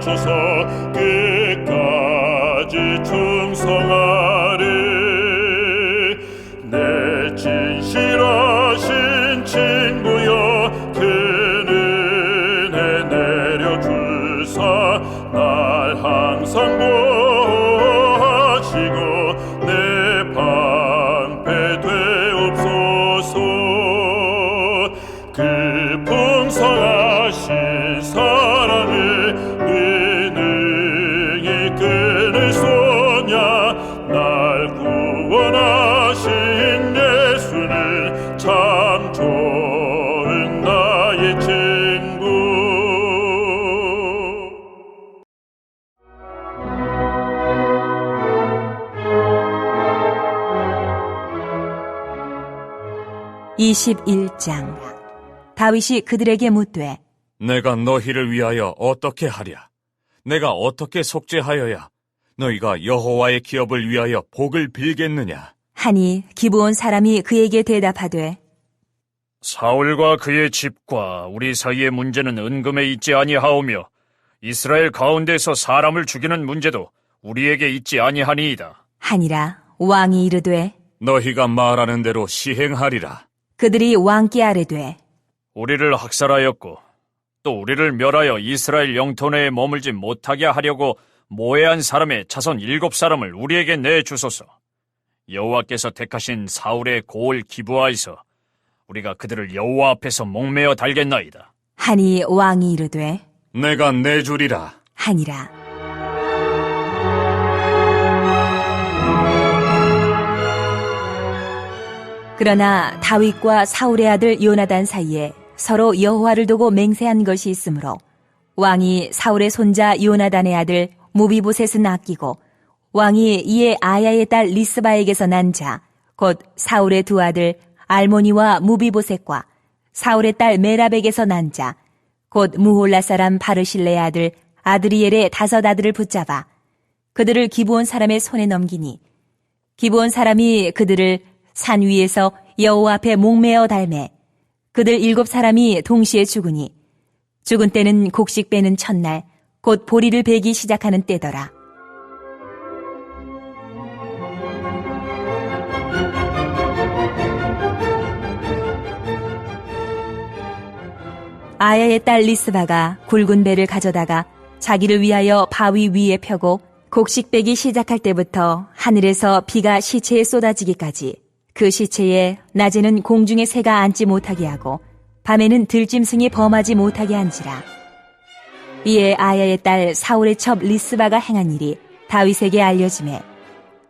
하소서. 끝까지 충성하리. 내 진실하신 친구여, 그 은혜 내려주사 날 항상 보호하시고 내 방패 되옵소서. 그 풍성하신 사랑을 능히 끊을 소냐. 날 구원하신 예수는 참 좋은 나의 친구. (21장) 다윗이 그들에게 묻되 내가 너희를 위하여 어떻게 하랴? 내가 어떻게 속죄하여야 너희가 여호와의 기업을 위하여 복을 빌겠느냐? 하니 기브온 사람이 그에게 대답하되 사울과 그의 집과 우리 사이의 문제는 은금에 있지 아니하오며 이스라엘 가운데서 사람을 죽이는 문제도 우리에게 있지 아니하니이다. 하니라. 왕이 이르되 너희가 말하는 대로 시행하리라. 그들이 왕께 아뢰되 우리를 학살하였고 또 우리를 멸하여 이스라엘 영토 내에 머물지 못하게 하려고 모해한 사람의 자손 7사람을 우리에게 내주소서. 여호와께서 택하신 사울의 고을 기브아에서 우리가 그들을 여호와 앞에서 목매어 달겠나이다. 하니 왕이 이르되 내가 내주리라. 하니라. 그러나 다윗과 사울의 아들 요나단 사이에 서로 여호와를 두고 맹세한 것이 있으므로 왕이 사울의 손자 요나단의 아들 무비보셋은 아끼고 왕이 이에 아야의 딸 리스바에게서 난 자 곧 사울의 두 아들 알모니와 무비보셋과 사울의 딸 메랍에게서 난 자 곧 무홀라 사람 바르실레의 아들 아드리엘의 5 아들을 붙잡아 그들을 기브온 사람의 손에 넘기니 기브온 사람이 그들을 산 위에서 여호와 앞에 목매어 달매 그들 7사람이 동시에 죽으니 죽은 때는 곡식 빼는 첫날 곧 보리를 베기 시작하는 때더라. 아야의 딸 리스바가 굵은 배를 가져다가 자기를 위하여 바위 위에 펴고 곡식 빼기 시작할 때부터 하늘에서 비가 시체에 쏟아지기까지 그 시체에 낮에는 공중의 새가 앉지 못하게 하고 밤에는 들짐승이 범하지 못하게 한지라. 이에 아야의 딸 사울의 첩 리스바가 행한 일이 다윗에게 알려지매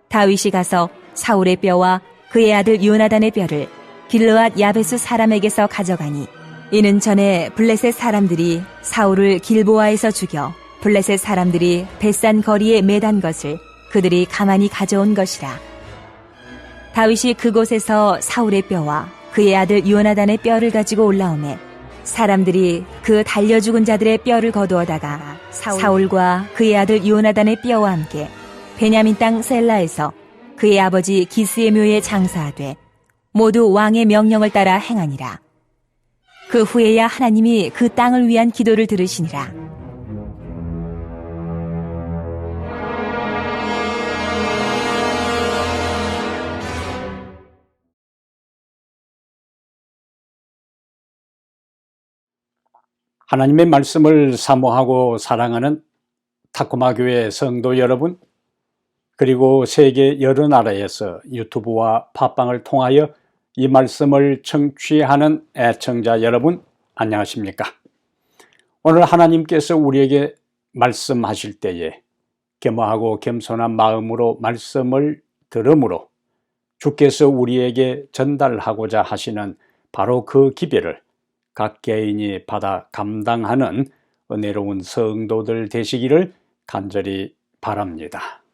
다윗이 가서 사울의 뼈와 그의 아들 요나단의 뼈를 길르앗 야베스 사람에게서 가져가니 이는 전에 블레셋 사람들이 사울을 길보아에서 죽여 블레셋 사람들이 벳산 거리에 매단 것을 그들이 가만히 가져온 것이라. 다윗이 그곳에서 사울의 뼈와 그의 아들 요나단의 뼈를 가지고 올라오매 사람들이 그 달려 죽은 자들의 뼈를 거두어다가 사울과 그의 아들 요나단의 뼈와 함께 베냐민 땅 셀라에서 그의 아버지 기스의 묘에 장사하되 모두 왕의 명령을 따라 행하니라. 그 후에야 하나님이 그 땅을 위한 기도를 들으시니라. 하나님의 말씀을 사모하고 사랑하는 타코마 교회 성도 여러분, 그리고 세계 여러 나라에서 유튜브와 팟빵을 통하여 이 말씀을 청취하는 애청자 여러분, 안녕하십니까? 오늘 하나님께서 우리에게 말씀하실 때에 겸허하고 겸손한 마음으로 말씀을 들음으로 주께서 우리에게 전달하고자 하시는 바로 그 기별을 각 개인이 받아 감당하는 은혜로운 성도들 되시기를 간절히 바랍니다.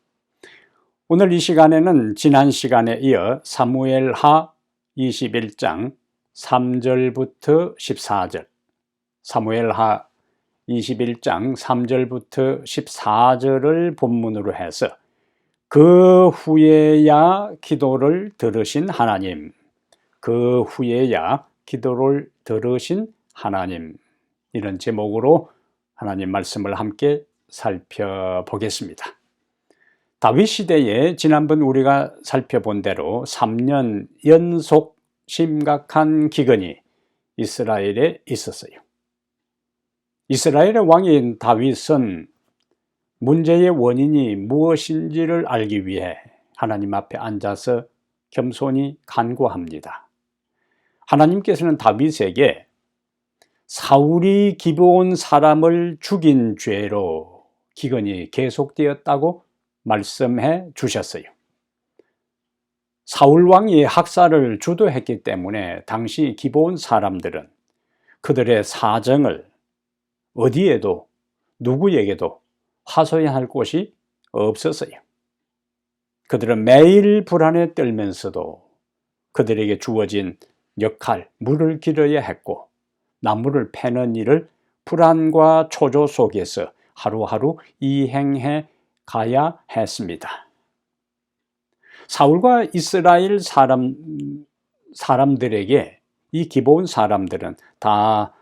오늘 이 시간에는 지난 시간에 이어 사무엘하 21장 3절부터 14절, 사무엘하 21장 3절부터 14절을 본문으로 해서 그 후에야 기도를 들으신 하나님, 그 후에야 기도를 들으신 하나님, 이런 제목으로 하나님 말씀을 함께 살펴보겠습니다. 다윗 시대에 지난번 우리가 살펴본 대로 3년 연속 심각한 기근이 이스라엘에 있었어요. 이스라엘의 왕인 다윗은 문제의 원인이 무엇인지를 알기 위해 하나님 앞에 앉아서 겸손히 간구합니다. 하나님께서는 다윗에게 사울이 기브온 사람을 죽인 죄로 기근이 계속되었다고 말씀해 주셨어요. 사울 왕이 학살을 주도했기 때문에 당시 기브온 사람들은 그들의 사정을 어디에도 누구에게도 하소연할 곳이 없었어요. 그들은 매일 불안에 떨면서도 그들에게 주어진 역할, 물을 길어야 했고 나무를 패는 일을 불안과 초조 속에서 하루하루 이행해 가야 했습니다. 사울과 이스라엘 사람들에게 이 기브온 사람들은 다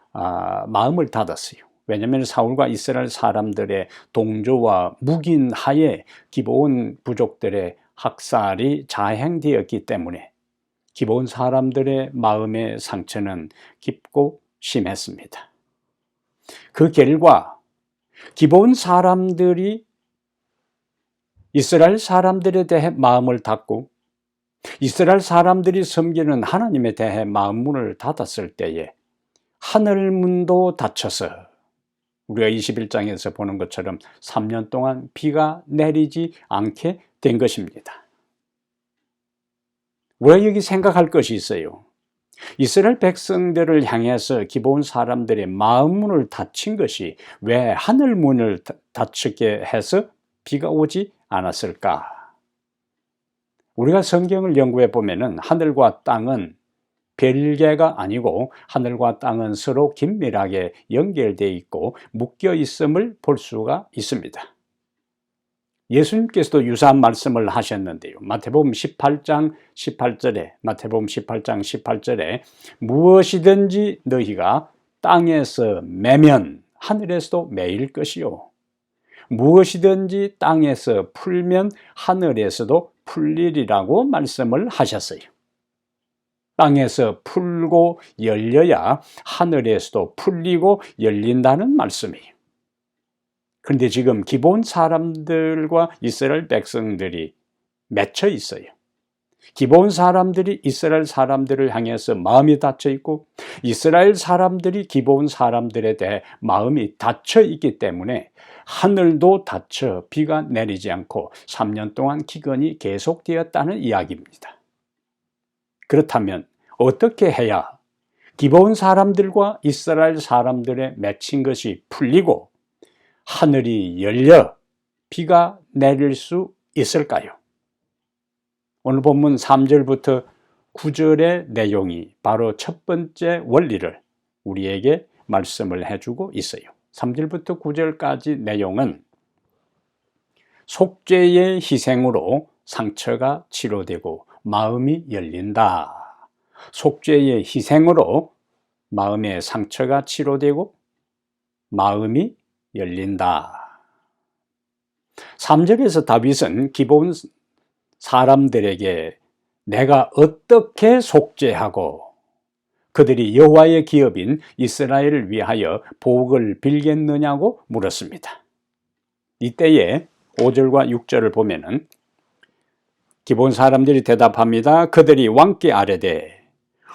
마음을 닫았어요. 왜냐하면 사울과 이스라엘 사람들의 동조와 묵인 하에 기브온 부족들의 학살이 자행되었기 때문에 기브온 사람들의 마음의 상처는 깊고 심했습니다. 그 결과 기브온 사람들이 이스라엘 사람들에 대해 마음을 닫고 이스라엘 사람들이 섬기는 하나님에 대해 마음문을 닫았을 때에 하늘문도 닫혀서 우리가 21장에서 보는 것처럼 3년 동안 비가 내리지 않게 된 것입니다. 우리가 여기 생각할 것이 있어요. 이스라엘 백성들을 향해서 기브온 사람들의 마음문을 닫힌 것이 왜 하늘문을 닫히게 해서 비가 오지 않았을까? 우리가 성경을 연구해 보면은 하늘과 땅은 별개가 아니고 하늘과 땅은 서로 긴밀하게 연결되어 있고 묶여 있음을 볼 수가 있습니다. 예수님께서도 유사한 말씀을 하셨는데요. 마태복음 18장 18절에 무엇이든지 너희가 땅에서 매면 하늘에서도 매일 것이요 무엇이든지 땅에서 풀면 하늘에서도 풀리리라고 말씀을 하셨어요. 땅에서 풀고 열려야 하늘에서도 풀리고 열린다는 말씀이에요. 그런데 지금 기브온 사람들과 이스라엘 백성들이 맺혀 있어요. 기브온 사람들이 이스라엘 사람들을 향해서 마음이 닫혀 있고 이스라엘 사람들이 기브온 사람들에 대해 마음이 닫혀 있기 때문에 하늘도 닫혀 비가 내리지 않고 3년 동안 기근이 계속되었다는 이야기입니다. 그렇다면 어떻게 해야 기브온 사람들과 이스라엘 사람들의 맺힌 것이 풀리고 하늘이 열려 비가 내릴 수 있을까요? 오늘 본문 3절부터 9절의 내용이 바로 첫 번째 원리를 우리에게 말씀을 해주고 있어요. 3절부터 9절까지 내용은 속죄의 희생으로 상처가 치료되고 마음이 열린다. 속죄의 희생으로 마음의 상처가 치료되고 마음이 열린다. 3절에서 다윗은 기브온 사람들에게 내가 어떻게 속죄하고 그들이 여호와의 기업인 이스라엘을 위하여 복을 빌겠느냐고 물었습니다. 이때에 5절과 6절을 보면은 기브온 사람들이 대답합니다. 그들이 왕께 아뢰되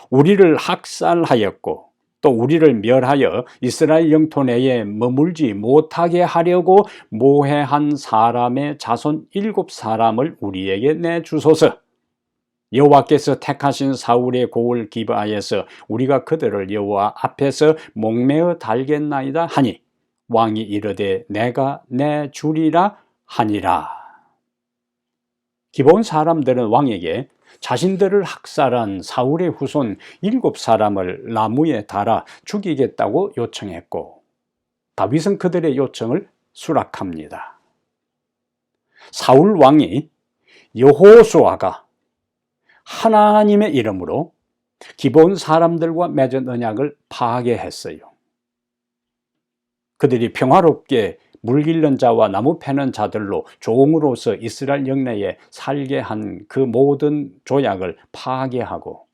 우리를 학살하였고 또 우리를 멸하여 이스라엘 영토 내에 머물지 못하게 하려고 모해한 사람의 자손 7사람을 우리에게 내주소서. 여호와께서 택하신 사울의 고을 기브아에서 우리가 그들을 여호와 앞에서 목매어 달겠나이다 하니 왕이 이르되 내가 내주리라 하니라. 기브온 사람들은 왕에게 자신들을 학살한 사울의 후손 7사람을 나무에 달아 죽이겠다고 요청했고 다윗은 그들의 요청을 수락합니다. 사울 왕이 여호수아가 하나님의 이름으로 기브온 사람들과 맺은 언약을 파괴했어요. 그들이 평화롭게 물 길른 자와 나무 패는 자들로 종으로서 이스라엘 영내에 살게 한 그 모든 조약을 파괴하고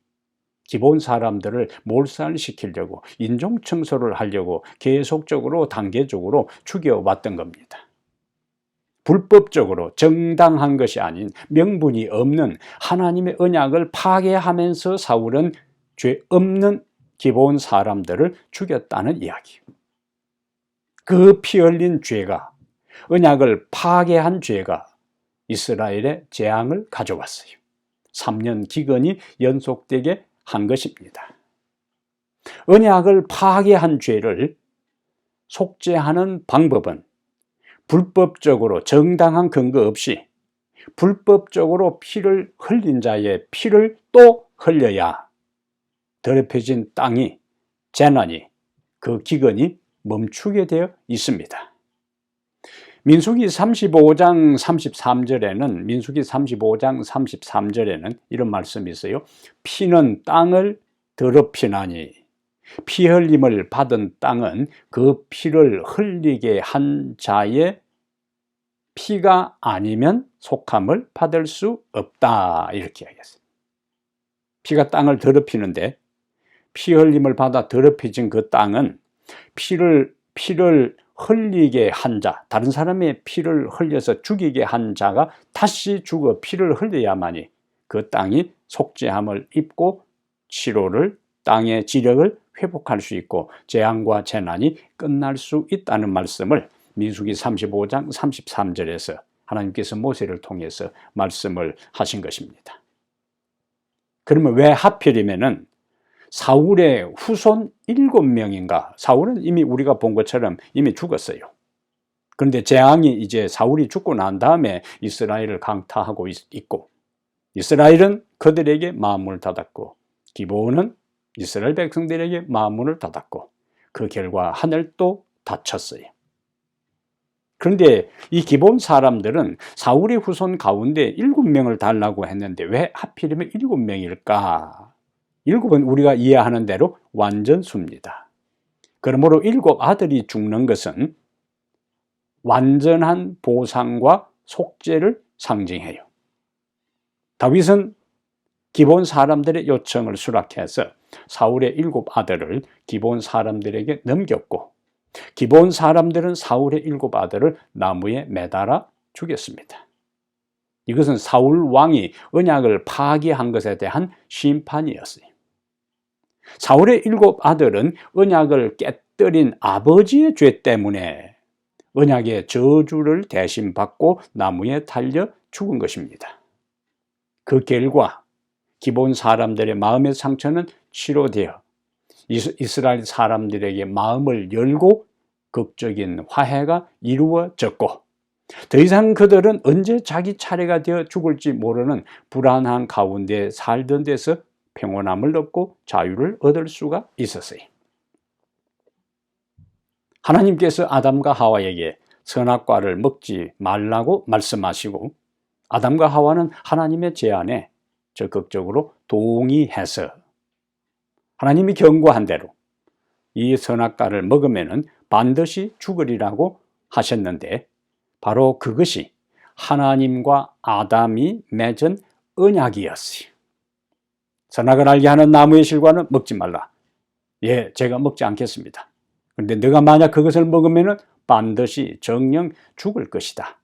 기본 사람들을 몰살시키려고 인종 청소를 하려고 계속적으로 단계적으로 죽여왔던 겁니다. 불법적으로 정당한 것이 아닌 명분이 없는 하나님의 언약을 파괴하면서 사울은 죄 없는 기본 사람들을 죽였다는 이야기. 그 피 흘린 죄가, 언약을 파괴한 죄가 이스라엘의 재앙을 가져왔어요. 3년 기근이 연속되게 한 것입니다. 언약을 파괴한 죄를 속죄하는 방법은 불법적으로 정당한 근거 없이 불법적으로 피를 흘린 자의 피를 또 흘려야 더럽혀진 땅이, 재난이, 그 기근이 멈추게 되어 있습니다. 민수기 35장 33절에는 이런 말씀이 있어요. 피는 땅을 더럽히나니 피 흘림을 받은 땅은 그 피를 흘리게 한 자의 피가 아니면 속함을 받을 수 없다. 이렇게 이야기했어요. 피가 땅을 더럽히는데 피 흘림을 받아 더럽혀진 그 땅은 피를 흘리게 한 자, 다른 사람의 피를 흘려서 죽이게 한 자가 다시 죽어 피를 흘려야만이 그 땅이 속죄함을 입고 치료를, 땅의 지력을 회복할 수 있고 재앙과 재난이 끝날 수 있다는 말씀을 민수기 35장 33절에서 하나님께서 모세를 통해서 말씀을 하신 것입니다. 그러면 왜 하필이면은 사울의 후손 7명인가? 사울은 이미 우리가 본 것처럼 이미 죽었어요. 그런데 재앙이 이제 사울이 죽고 난 다음에 이스라엘을 강타하고 있고 이스라엘은 그들에게 마음을 닫았고 기브온은 이스라엘 백성들에게 마음을 닫았고 그 결과 하늘도 닫혔어요. 그런데 이 기브온 사람들은 사울의 후손 가운데 7명을 달라고 했는데 왜 하필이면 7명일까? 7은 우리가 이해하는 대로 완전수입니다. 그러므로 7 아들이 죽는 것은 완전한 보상과 속죄를 상징해요. 다윗은 기본 사람들의 요청을 수락해서 사울의 7 아들을 기본 사람들에게 넘겼고 기본 사람들은 사울의 7 아들을 나무에 매달아 죽였습니다. 이것은 사울 왕이 언약을 파기한 것에 대한 심판이었어요. 사울의 7 아들은 언약을 깨뜨린 아버지의 죄 때문에 언약의 저주를 대신 받고 나무에 달려 죽은 것입니다. 그 결과 기본 사람들의 마음의 상처는 치료되어 이스라엘 사람들에게 마음을 열고 극적인 화해가 이루어졌고 더 이상 그들은 언제 자기 차례가 되어 죽을지 모르는 불안한 가운데 살던 데서 평온함을 얻고 자유를 얻을 수가 있었어요. 하나님께서 아담과 하와에게 선악과를 먹지 말라고 말씀하시고 아담과 하와는 하나님의 제안에 적극적으로 동의해서 하나님이 경고한 대로 이 선악과를 먹으면 반드시 죽으리라고 하셨는데 바로 그것이 하나님과 아담이 맺은 언약이었어요. 선악을 알게 하는 나무의 실과는 먹지 말라. 예, 제가 먹지 않겠습니다. 그런데 너가 만약 그것을 먹으면 반드시 정령 죽을 것이다.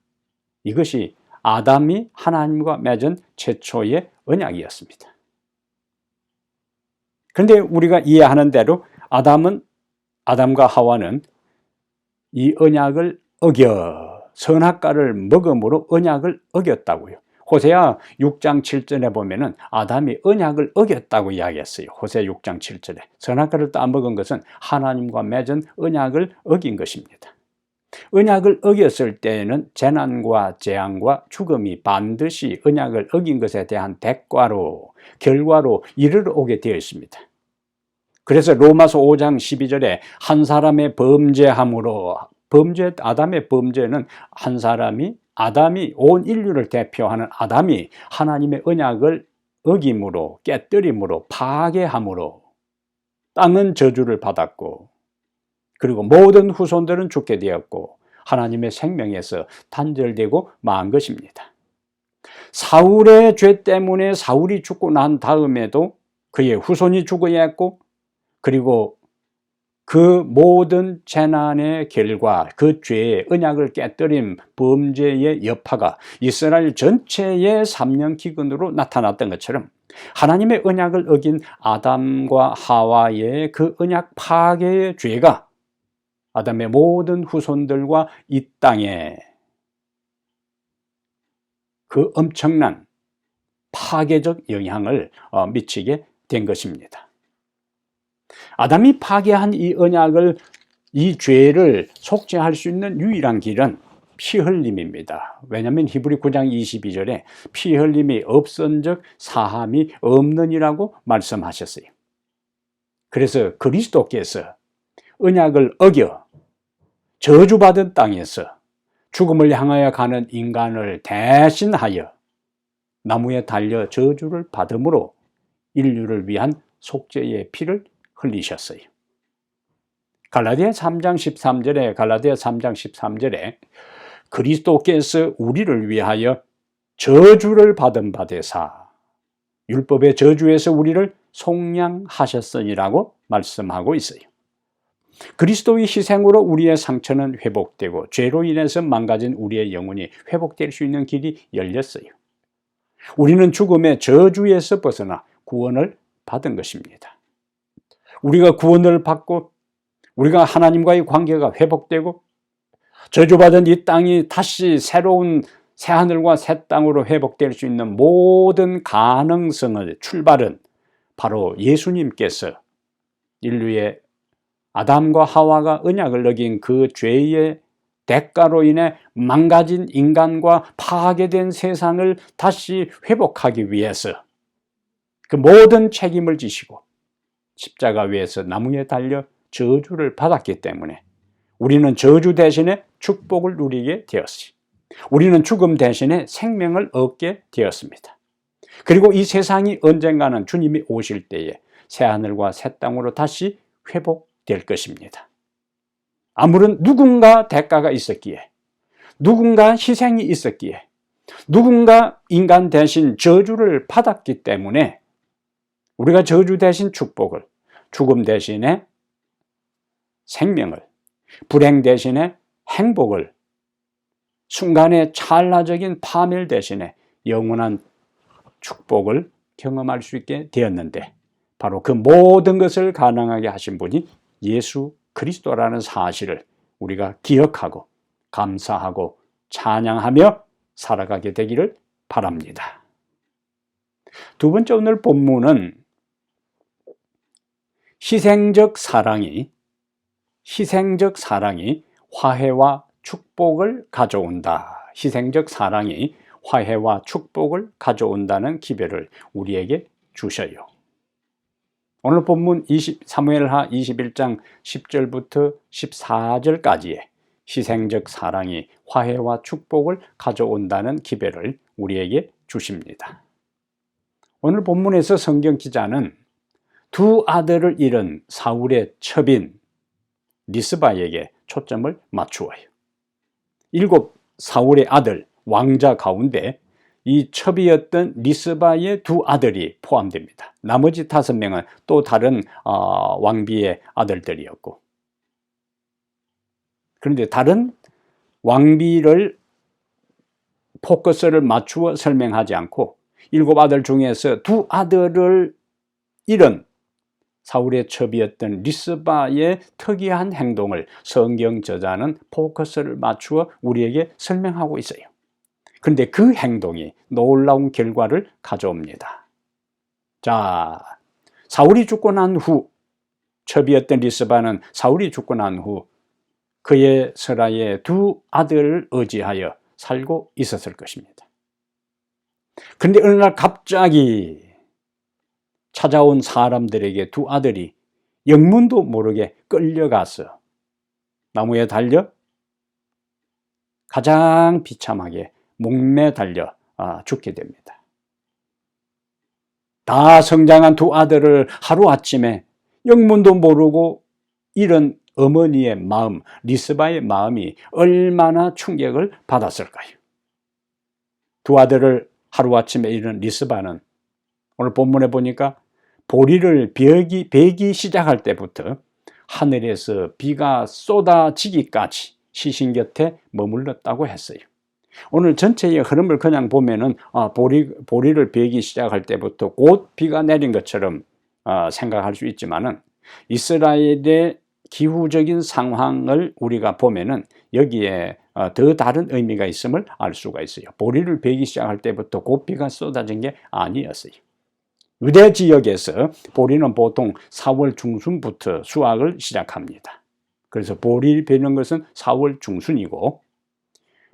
이것이 아담이 하나님과 맺은 최초의 언약이었습니다. 그런데 우리가 이해하는 대로 아담과 하와는 이 언약을 선악과를 먹음으로 언약을 어겼다고요. 호세아 6장 7절에 보면은 아담이 언약을 어겼다고 이야기했어요. 호세아 6장 7절에 선악과를 따먹은 것은 하나님과 맺은 언약을 어긴 것입니다. 언약을 어겼을 때에는 재난과 재앙과 죽음이 반드시 언약을 어긴 것에 대한 대가로 결과로 이르러 오게 되어 있습니다. 그래서 로마서 5장 12절에 한 사람의 아담의 범죄는 한 사람이 아담이 온 인류를 대표하는 아담이 하나님의 언약을 어김으로 깨뜨림으로 파괴함으로 땅은 저주를 받았고 그리고 모든 후손들은 죽게 되었고 하나님의 생명에서 단절되고 만 것입니다. 사울의 죄 때문에 사울이 죽고 난 다음에도 그의 후손이 죽어야 했고, 그리고 그 모든 재난의 결과, 그 죄의 언약을 깨뜨린 범죄의 여파가 이스라엘 전체의 3년 기근으로 나타났던 것처럼, 하나님의 언약을 어긴 아담과 하와의 그 언약 파괴의 죄가 아담의 모든 후손들과 이 땅에 그 엄청난 파괴적 영향을 미치게 된 것입니다. 아담이 파괴한 이 언약을, 이 죄를 속죄할 수 있는 유일한 길은 피 흘림입니다. 왜냐하면 히브리 9장 22절에 피 흘림이 없은즉 사함이 없느니라고 말씀하셨어요. 그래서 그리스도께서 언약을 어겨 저주받은 땅에서 죽음을 향하여 가는 인간을 대신하여 나무에 달려 저주를 받음으로 인류를 위한 속죄의 피를 흘리셨어요. 갈라디아 3장 13절에 그리스도께서 우리를 위하여 저주를 받은 바 되사 율법의 저주에서 우리를 속량하셨으니라고 말씀하고 있어요. 그리스도의 희생으로 우리의 상처는 회복되고 죄로 인해서 망가진 우리의 영혼이 회복될 수 있는 길이 열렸어요. 우리는 죽음의 저주에서 벗어나 구원을 받은 것입니다. 우리가 구원을 받고 우리가 하나님과의 관계가 회복되고 저주받은 이 땅이 다시 새로운 새하늘과 새 땅으로 회복될 수 있는 모든 가능성의 출발은 바로 예수님께서 인류의 아담과 하와가 언약을 어긴 그 죄의 대가로 인해 망가진 인간과 파괴된 세상을 다시 회복하기 위해서 그 모든 책임을 지시고 십자가 위에서 나무에 달려 저주를 받았기 때문에 우리는 저주 대신에 축복을 누리게 되었습니다. 우리는 죽음 대신에 생명을 얻게 되었습니다. 그리고 이 세상이 언젠가는 주님이 오실 때에 새하늘과 새 땅으로 다시 회복될 것입니다. 아무런 누군가 대가가 있었기에, 누군가 희생이 있었기에, 누군가 인간 대신 저주를 받았기 때문에 우리가 저주 대신 축복을, 죽음 대신에 생명을, 불행 대신에 행복을, 순간의 찰나적인 파멸 대신에 영원한 축복을 경험할 수 있게 되었는데, 바로 그 모든 것을 가능하게 하신 분이 예수 그리스도라는 사실을 우리가 기억하고 감사하고 찬양하며 살아가게 되기를 바랍니다. 두 번째, 오늘 본문은 희생적 사랑이 화해와 축복을 가져온다. 희생적 사랑이 화해와 축복을 가져온다는 기별을 우리에게 주셔요. 오늘 본문 사무엘하 21장 10절부터 14절까지의 희생적 사랑이 화해와 축복을 가져온다는 기별을 우리에게 주십니다. 오늘 본문에서 성경 기자는 두 아들을 잃은 사울의 첩인 리스바에게 초점을 맞추어요. 7 사울의 아들 왕자 가운데 이 첩이었던 리스바의 두 아들이 포함됩니다. 나머지 5명은 또 다른 왕비의 아들들이었고, 그런데 다른 왕비를 포커스를 맞추어 설명하지 않고 7 아들 중에서 두 아들을 잃은 사울의 첩이었던 리스바의 특이한 행동을 성경 저자는 포커스를 맞추어 우리에게 설명하고 있어요. 그런데 그 행동이 놀라운 결과를 가져옵니다. 자, 사울이 죽고 난 후, 첩이었던 리스바는 사울이 죽고 난 후 그의 설하에 두 아들을 의지하여 살고 있었을 것입니다. 그런데 어느 날 갑자기 찾아온 사람들에게 두 아들이 영문도 모르게 끌려가서 나무에 달려 가장 비참하게 목매 달려 죽게 됩니다. 다 성장한 두 아들을 하루아침에 영문도 모르고 잃은 어머니의 마음, 리스바의 마음이 얼마나 충격을 받았을까요? 두 아들을 하루아침에 잃은 리스바는 오늘 본문에 보니까 보리를 베기 시작할 때부터 하늘에서 비가 쏟아지기까지 시신 곁에 머물렀다고 했어요. 오늘 전체의 흐름을 그냥 보면은 보리를 베기 시작할 때부터 곧 비가 내린 것처럼 생각할 수 있지만은 이스라엘의 기후적인 상황을 우리가 보면은 여기에 더 다른 의미가 있음을 알 수가 있어요. 보리를 베기 시작할 때부터 곧 비가 쏟아진 게 아니었어요. 유대 지역에서 보리는 보통 4월 중순부터 수확을 시작합니다. 그래서 보리 베는 것은 4월 중순이고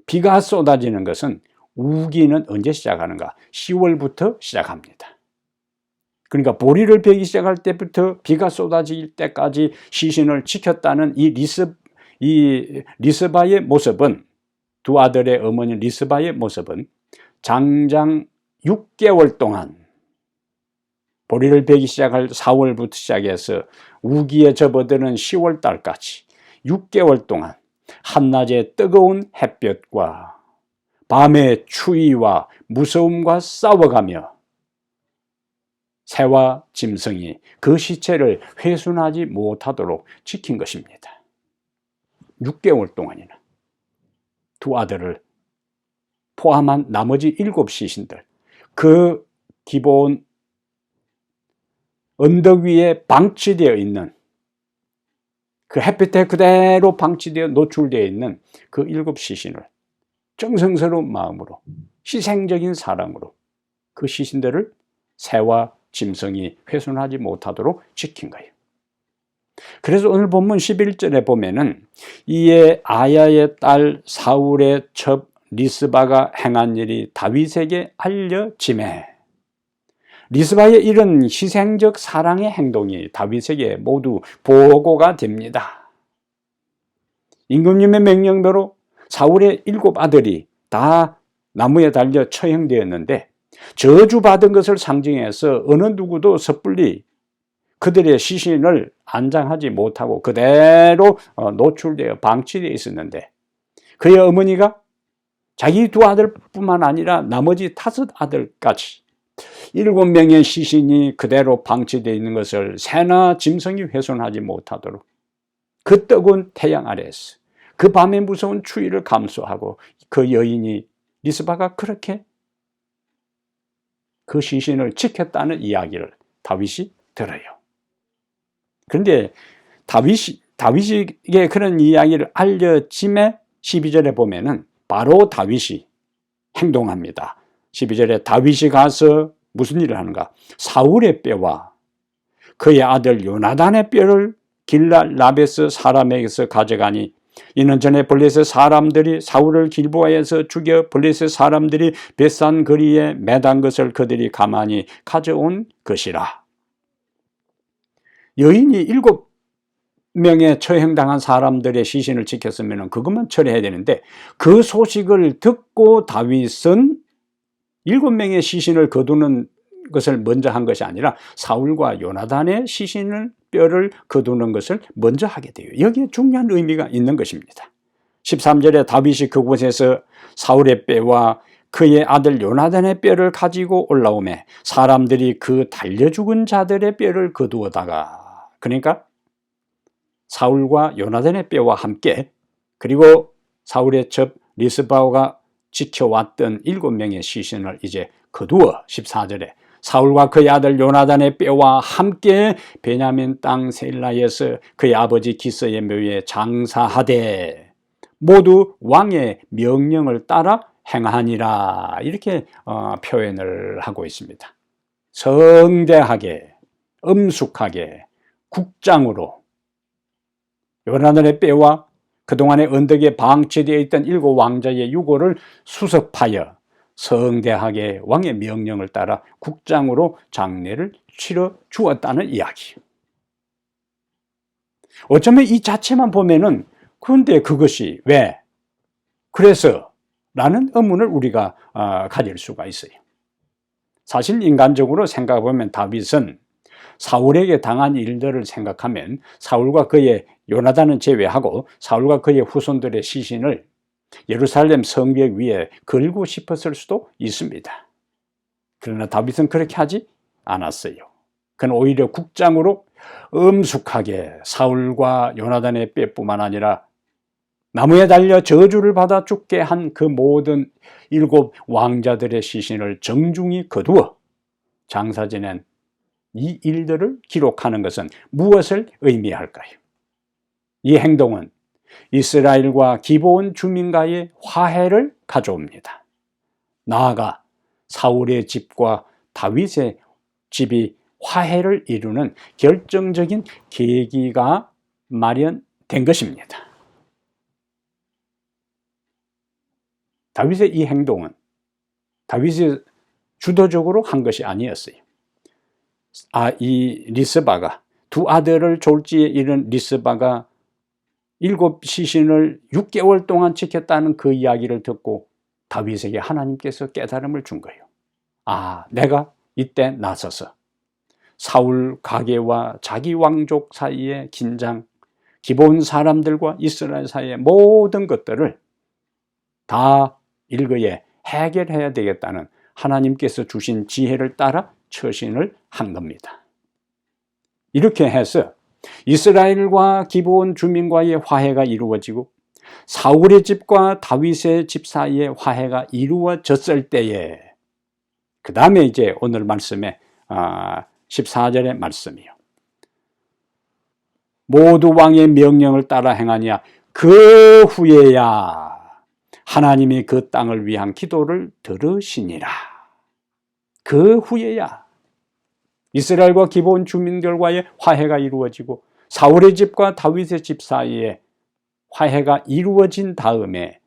비가 쏟아지는 것은 우기는 언제 시작하는가? 10월부터 시작합니다. 그러니까 보리를 베기 시작할 때부터 비가 쏟아질 때까지 시신을 지켰다는 이 리스바의 모습은, 두 아들의 어머니 리스바의 모습은 장장 6개월 동안 보리를 베기 시작할 4월부터 시작해서 우기에 접어드는 10월 달까지 6개월 동안 한낮의 뜨거운 햇볕과 밤의 추위와 무서움과 싸워가며 새와 짐승이 그 시체를 훼손하지 못하도록 지킨 것입니다. 6개월 동안이나 두 아들을 포함한 나머지 7 시신들, 그 기본 언덕 위에 방치되어 있는, 그 햇빛에 그대로 방치되어 노출되어 있는 그 7 시신을 정성스러운 마음으로, 희생적인 사랑으로 그 시신들을 새와 짐승이 훼손하지 못하도록 지킨 거예요. 그래서 오늘 본문 11절에 보면은 이에 아야의 딸 사울의 첩 리스바가 행한 일이 다윗에게 알려지매, 리스바의 이런 희생적 사랑의 행동이 다윗에게 모두 보고가 됩니다. 임금님의 명령대로 사울의 7 아들이 다 나무에 달려 처형되었는데 저주받은 것을 상징해서 어느 누구도 섣불리 그들의 시신을 안장하지 못하고 그대로 노출되어 방치되어 있었는데, 그의 어머니가 자기 2 아들뿐만 아니라 나머지 5 아들까지 7명의 시신이 그대로 방치되어 있는 것을 새나 짐승이 훼손하지 못하도록 그 뜨거운 태양 아래에서 그 밤의 무서운 추위를 감수하고 그 여인이 리스바가 그렇게 그 시신을 지켰다는 이야기를 다윗이 들어요. 그런데 다윗에게 그런 이야기를 알려짐에 12절에 보면은 바로 다윗이 행동합니다. 12절에 다윗이 가서 무슨 일을 하는가? 사울의 뼈와 그의 아들 요나단의 뼈를 길랄라베스 사람에게서 가져가니, 이는 전에 블레셋 사람들이 사울을 길보아에서 죽여 블레셋 사람들이 벳산 거리에 매단 것을 그들이 가만히 가져온 것이라. 여인이 7명의 처형당한 사람들의 시신을 지켰으면 그것만 처리해야 되는데, 그 소식을 듣고 다윗은 7명의 시신을 거두는 것을 먼저 한 것이 아니라 사울과 요나단의 시신을 뼈를 거두는 것을 먼저 하게 돼요. 여기에 중요한 의미가 있는 것입니다. 13절에 다윗이 그곳에서 사울의 뼈와 그의 아들 요나단의 뼈를 가지고 올라오매 사람들이 그 달려 죽은 자들의 뼈를 거두어다가, 그러니까 사울과 요나단의 뼈와 함께, 그리고 사울의 첩 리스바가 지켜왔던 7명의 시신을 이제 거두어 14절에 사울과 그의 아들 요나단의 뼈와 함께 베냐민 땅 셀라에서 그의 아버지 기스의 묘에 장사하되 모두 왕의 명령을 따라 행하니라, 이렇게 표현을 하고 있습니다. 성대하게, 엄숙하게, 국장으로 요나단의 뼈와 그동안의 언덕에 방치되어 있던 7 왕자의 유골을 수습하여 성대하게 왕의 명령을 따라 국장으로 장례를 치러 주었다는 이야기. 어쩌면 이 자체만 보면은, 그런데 그것이 왜? 그래서? 라는 의문을 우리가 가질 수가 있어요. 사실 인간적으로 생각해보면 다윗은 사울에게 당한 일들을 생각하면 사울과 그의 요나단은 제외하고 사울과 그의 후손들의 시신을 예루살렘 성벽 위에 걸고 싶었을 수도 있습니다. 그러나 다윗은 그렇게 하지 않았어요. 그는 오히려 국장으로 엄숙하게 사울과 요나단의 뼈뿐만 아니라 나무에 달려 저주를 받아 죽게 한 그 모든 7 왕자들의 시신을 정중히 거두어 장사 지낸 이 일들을 기록하는 것은 무엇을 의미할까요? 이 행동은 이스라엘과 기브온 주민과의 화해를 가져옵니다. 나아가 사울의 집과 다윗의 집이 화해를 이루는 결정적인 계기가 마련된 것입니다. 다윗의 이 행동은 다윗이 주도적으로 한 것이 아니었어요. 이 리스바가, 두 아들을 졸지에 잃은 리스바가 7 시신을 6개월 동안 지켰다는 그 이야기를 듣고 다윗에게 하나님께서 깨달음을 준 거예요. 내가 이때 나서서 사울 가게와 자기 왕족 사이의 긴장, 기브온 사람들과 이스라엘 사이의 모든 것들을 다 일거에 해결해야 되겠다는 하나님께서 주신 지혜를 따라 처신을 한 겁니다. 이렇게 해서 이스라엘과 기브온 주민과의 화해가 이루어지고 사울의 집과 다윗의 집 사이의 화해가 이루어졌을 때에 그 다음에 이제 오늘 말씀에 14절의 말씀이요. 모두 왕의 명령을 따라 행하냐 그 후에야 하나님이 그 땅을 위한 기도를 들으시니라. 그 후에야 이스라엘과 기브온 주민들과의 화해가 이루어지고 사울의 집과 다윗의 집 사이에 화해가 이루어진 다음에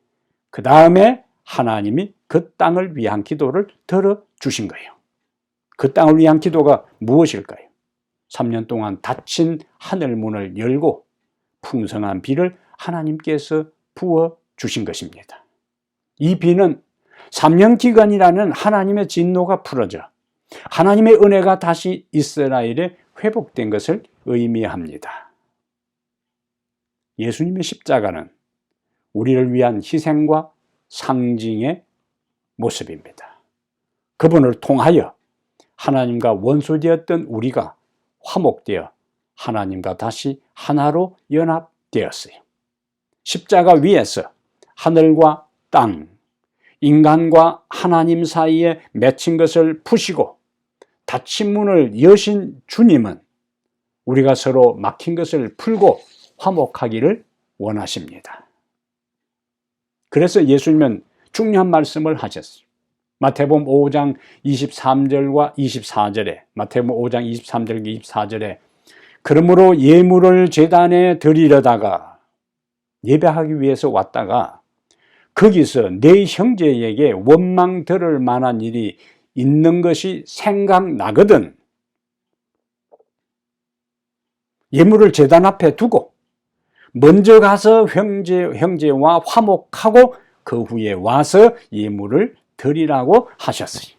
그 다음에 하나님이 그 땅을 위한 기도를 들어주신 거예요. 그 땅을 위한 기도가 무엇일까요? 3년 동안 닫힌 하늘문을 열고 풍성한 비를 하나님께서 부어주신 것입니다. 이 비는 3년 기간이라는 하나님의 진노가 풀어져 하나님의 은혜가 다시 이스라엘에 회복된 것을 의미합니다. 예수님의 십자가는 우리를 위한 희생과 상징의 모습입니다. 그분을 통하여 하나님과 원수되었던 우리가 화목되어 하나님과 다시 하나로 연합되었어요. 십자가 위에서 하늘과 땅, 인간과 하나님 사이에 맺힌 것을 푸시고 닫힌 문을 여신 주님은 우리가 서로 막힌 것을 풀고 화목하기를 원하십니다. 그래서 예수님은 중요한 말씀을 하셨어요. 마태복음 5장 23절과 24절에 마태복음 5장 23절과 24절에 그러므로 예물을 제단에 드리려다가 예배하기 위해서 왔다가 거기서 내 형제에게 원망 들을 만한 일이 있는 것이 생각나거든 예물을 제단 앞에 두고 먼저 가서 형제와 화목하고 그 후에 와서 예물을 드리라고 하셨어요.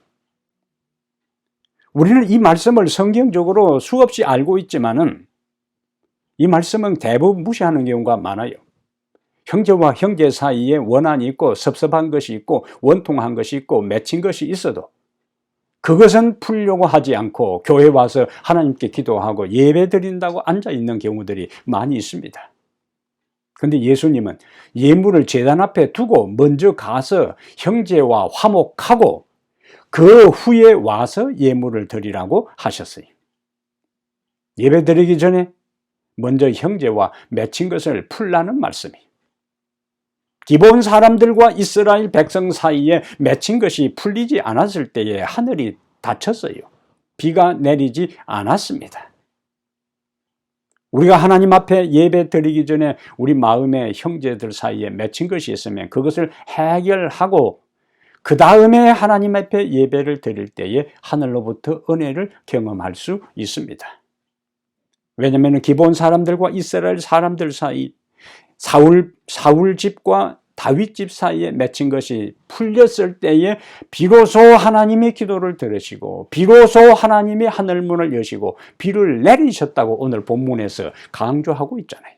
우리는 이 말씀을 성경적으로 수없이 알고 있지만은 이 말씀은 대부분 무시하는 경우가 많아요. 형제와 형제 사이에 원한이 있고 섭섭한 것이 있고 원통한 것이 있고 맺힌 것이 있어도 그것은 풀려고 하지 않고 교회 와서 하나님께 기도하고 예배 드린다고 앉아있는 경우들이 많이 있습니다. 그런데 예수님은 예물을 제단 앞에 두고 먼저 가서 형제와 화목하고 그 후에 와서 예물을 드리라고 하셨어요. 예배 드리기 전에 먼저 형제와 맺힌 것을 풀라는 말씀이에요. 기브온 사람들과 이스라엘 백성 사이에 맺힌 것이 풀리지 않았을 때에 하늘이 닫혔어요. 비가 내리지 않았습니다. 우리가 하나님 앞에 예배 드리기 전에 우리 마음에 형제들 사이에 맺힌 것이 있으면 그것을 해결하고 그 다음에 하나님 앞에 예배를 드릴 때에 하늘로부터 은혜를 경험할 수 있습니다. 왜냐하면 기브온 사람들과 이스라엘 사람들 사이 사울 집과 다윗 집 사이에 맺힌 것이 풀렸을 때에 비로소 하나님의 기도를 들으시고 비로소 하나님이 하늘문을 여시고 비를 내리셨다고 오늘 본문에서 강조하고 있잖아요.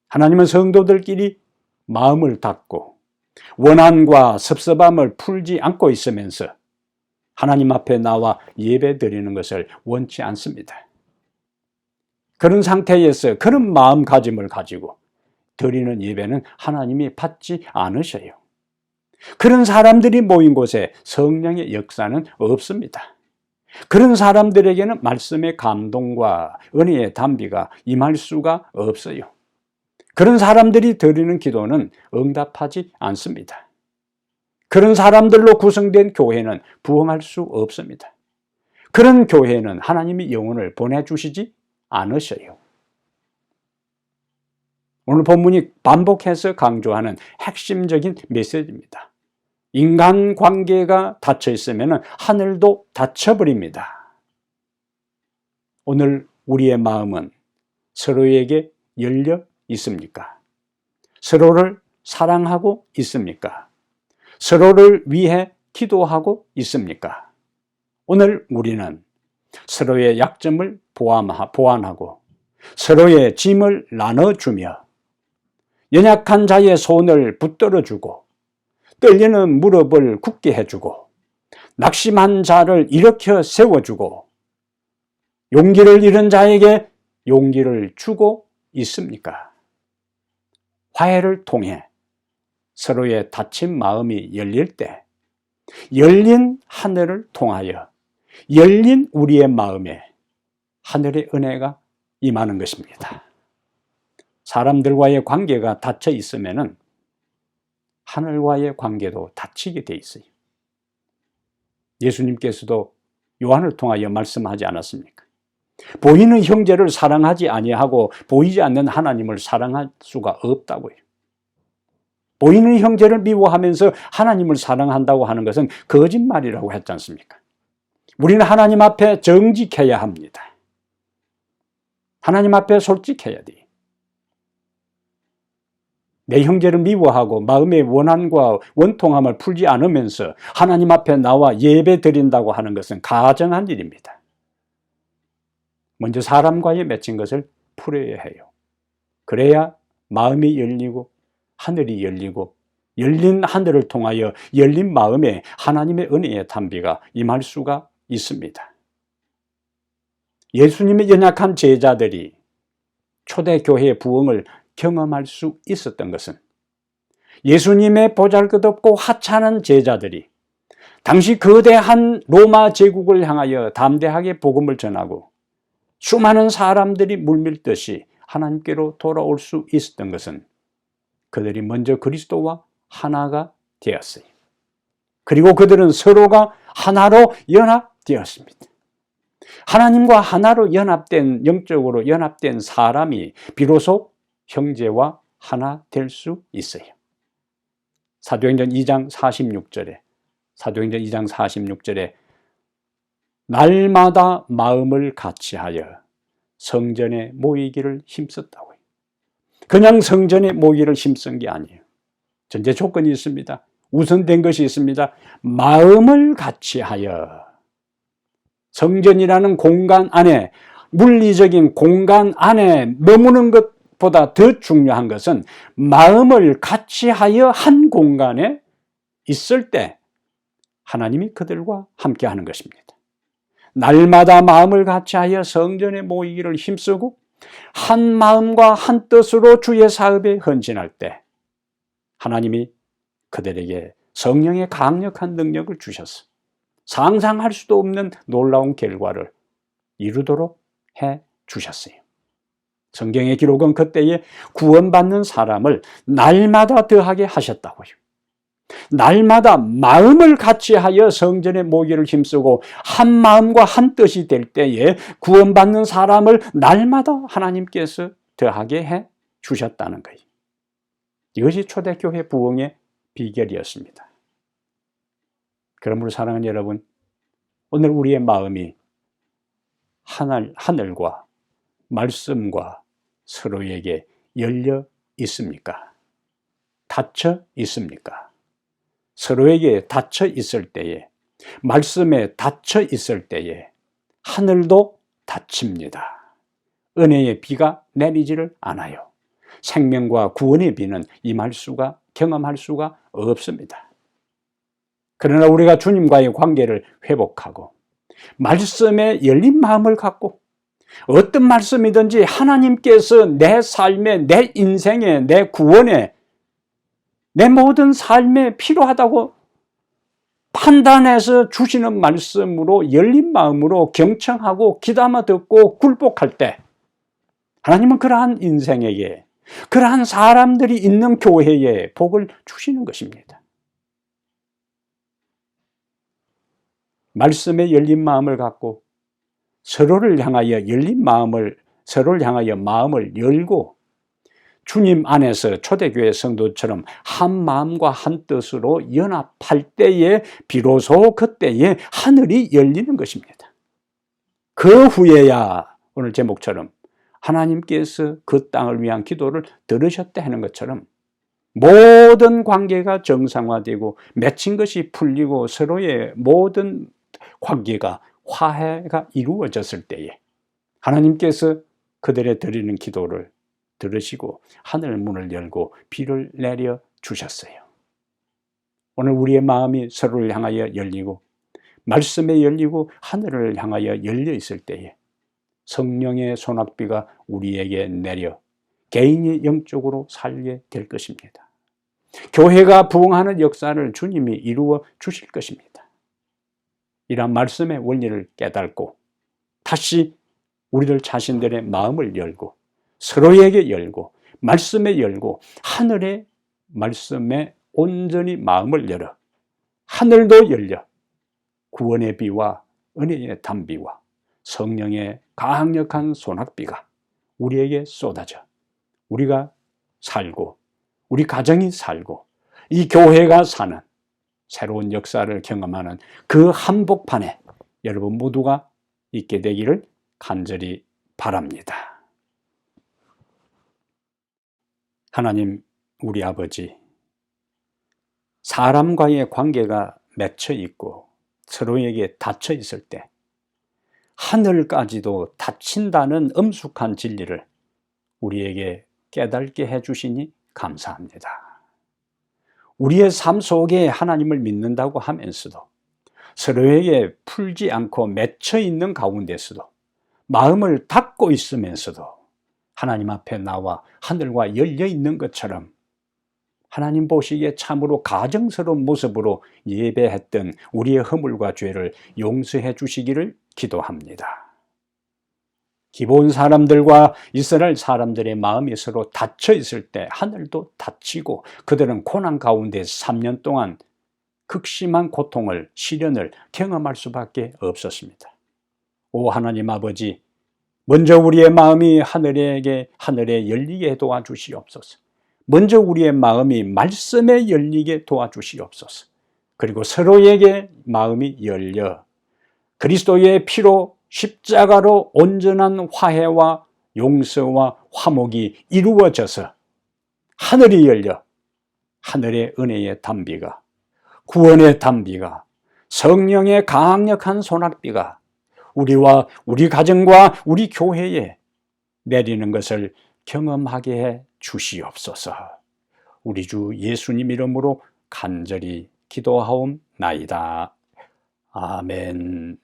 하나님은 성도들끼리 마음을 닫고 원한과 섭섭함을 풀지 않고 있으면서 하나님 앞에 나와 예배 드리는 것을 원치 않습니다. 그런 상태에서 그런 마음가짐을 가지고 드리는 예배는 하나님이 받지 않으셔요. 그런 사람들이 모인 곳에 성령의 역사는 없습니다. 그런 사람들에게는 말씀의 감동과 은혜의 단비가 임할 수가 없어요. 그런 사람들이 드리는 기도는 응답하지 않습니다. 그런 사람들로 구성된 교회는 부흥할 수 없습니다. 그런 교회는 하나님이 영혼을 보내주시지 않으셔요. 오늘 본문이 반복해서 강조하는 핵심적인 메시지입니다. 인간관계가 닫혀 있으면 하늘도 닫혀버립니다. 오늘 우리의 마음은 서로에게 열려 있습니까? 서로를 사랑하고 있습니까? 서로를 위해 기도하고 있습니까? 오늘 우리는 서로의 약점을 보완하고 서로의 짐을 나눠주며 연약한 자의 손을 붙들어주고 떨리는 무릎을 굳게 해주고 낙심한 자를 일으켜 세워주고 용기를 잃은 자에게 용기를 주고 있습니까? 화해를 통해 서로의 닫힌 마음이 열릴 때 열린 하늘을 통하여 열린 우리의 마음에 하늘의 은혜가 임하는 것입니다. 사람들과의 관계가 닫혀 있으면 하늘과의 관계도 닫히게 돼 있어요. 예수님께서도 요한을 통하여 말씀하지 않았습니까? 보이는 형제를 사랑하지 아니하고 보이지 않는 하나님을 사랑할 수가 없다고요. 보이는 형제를 미워하면서 하나님을 사랑한다고 하는 것은 거짓말이라고 했지 않습니까? 우리는 하나님 앞에 정직해야 합니다. 하나님 앞에 솔직해야 돼요. 내 형제를 미워하고 마음의 원한과 원통함을 풀지 않으면서 하나님 앞에 나와 예배 드린다고 하는 것은 가정한 일입니다. 먼저 사람과의 맺힌 것을 풀어야 해요. 그래야 마음이 열리고 하늘이 열리고 열린 하늘을 통하여 열린 마음에 하나님의 은혜의 단비가 임할 수가 있습니다. 예수님의 연약한 제자들이 초대교회의 부흥을 경험할 수 있었던 것은 예수님의 보잘것없고 하찮은 제자들이 당시 거대한 로마 제국을 향하여 담대하게 복음을 전하고 수많은 사람들이 물밀듯이 하나님께로 돌아올 수 있었던 것은 그들이 먼저 그리스도와 하나가 되었어요. 그리고 그들은 서로가 하나로 연합되었습니다. 하나님과 하나로 연합된, 영적으로 연합된 사람이 비로소 형제와 하나 될 수 있어요. 사도행전 2장 46절에 날마다 마음을 같이하여 성전에 모이기를 힘썼다고요. 그냥 성전에 모이기를 힘쓴 게 아니에요. 전제 조건이 있습니다. 우선된 것이 있습니다. 마음을 같이하여 성전이라는 공간 안에, 물리적인 공간 안에 머무는 것보다 더 중요한 것은 마음을 같이하여 한 공간에 있을 때 하나님이 그들과 함께 하는 것입니다. 날마다 마음을 같이하여 성전에 모이기를 힘쓰고 한 마음과 한 뜻으로 주의 사업에 헌신할 때 하나님이 그들에게 성령의 강력한 능력을 주셔서 상상할 수도 없는 놀라운 결과를 이루도록 해 주셨어요. 성경의 기록은 그때에 구원받는 사람을 날마다 더하게 하셨다고요. 날마다 마음을 같이하여 성전에 모이기를 힘쓰고 한 마음과 한 뜻이 될 때에 구원받는 사람을 날마다 하나님께서 더하게 해 주셨다는 거예요. 이것이 초대교회 부흥의 비결이었습니다. 그러므로 사랑하는 여러분, 오늘 우리의 마음이 하늘과 말씀과 서로에게 열려 있습니까? 닫혀 있습니까? 서로에게 닫혀 있을 때에, 말씀에 닫혀 있을 때에 하늘도 닫힙니다. 은혜의 비가 내리지를 않아요. 생명과 구원의 비는 임할 수가, 경험할 수가 없습니다. 그러나 우리가 주님과의 관계를 회복하고 말씀에 열린 마음을 갖고 어떤 말씀이든지 하나님께서 내 삶에, 내 인생에, 내 구원에, 내 모든 삶에 필요하다고 판단해서 주시는 말씀으로 열린 마음으로 경청하고 귀담아 듣고 굴복할 때 하나님은 그러한 인생에게, 그러한 사람들이 있는 교회에 복을 주시는 것입니다. 말씀에 열린 마음을 갖고 서로를 향하여 마음을 열고 주님 안에서 초대교회 성도처럼 한 마음과 한 뜻으로 연합할 때에 비로소 그때에 하늘이 열리는 것입니다. 그 후에야 오늘 제목처럼 하나님께서 그 땅을 위한 기도를 들으셨다 하는 것처럼 모든 관계가 정상화되고 맺힌 것이 풀리고 서로의 모든 관계가 화해가 이루어졌을 때에 하나님께서 그들의 드리는 기도를 들으시고 하늘 문을 열고 비를 내려 주셨어요. 오늘 우리의 마음이 서로를 향하여 열리고 말씀에 열리고 하늘을 향하여 열려 있을 때에 성령의 소낙비가 우리에게 내려 개인이 영적으로 살게 될 것입니다. 교회가 부흥하는 역사를 주님이 이루어 주실 것입니다. 이러한 말씀의 원리를 깨닫고 다시 우리들 자신들의 마음을 열고 서로에게 열고 말씀에 열고 하늘의 말씀에 온전히 마음을 열어 하늘도 열려 구원의 비와 은혜의 담비와 성령의 강력한 소낙비가 우리에게 쏟아져 우리가 살고 우리 가정이 살고 이 교회가 사는 새로운 역사를 경험하는 그 한복판에 여러분 모두가 있게 되기를 간절히 바랍니다. 하나님 우리 아버지, 사람과의 관계가 맺혀 있고 서로에게 닫혀 있을 때 하늘까지도 닫힌다는 엄숙한 진리를 우리에게 깨닫게 해주시니 감사합니다. 우리의 삶 속에 하나님을 믿는다고 하면서도 서로에게 풀지 않고 맺혀 있는 가운데서도 마음을 닫고 있으면서도 하나님 앞에 나와 하늘과 열려 있는 것처럼 하나님 보시기에 참으로 가정스러운 모습으로 예배했던 우리의 허물과 죄를 용서해 주시기를 기도합니다. 기본 사람들과 이스라엘 사람들의 마음이 서로 닫혀 있을 때 하늘도 닫히고 그들은 고난 가운데 3년 동안 극심한 고통을, 시련을 경험할 수밖에 없었습니다. 오 하나님 아버지, 먼저 우리의 마음이 하늘에 열리게 도와주시옵소서. 먼저 우리의 마음이 말씀에 열리게 도와주시옵소서. 그리고 서로에게 마음이 열려 그리스도의 피로 십자가로 온전한 화해와 용서와 화목이 이루어져서 하늘이 열려 하늘의 은혜의 담비가, 구원의 담비가, 성령의 강력한 소낙비가 우리와 우리 가정과 우리 교회에 내리는 것을 경험하게 해 주시옵소서. 우리 주 예수님 이름으로 간절히 기도하옵나이다. 아멘.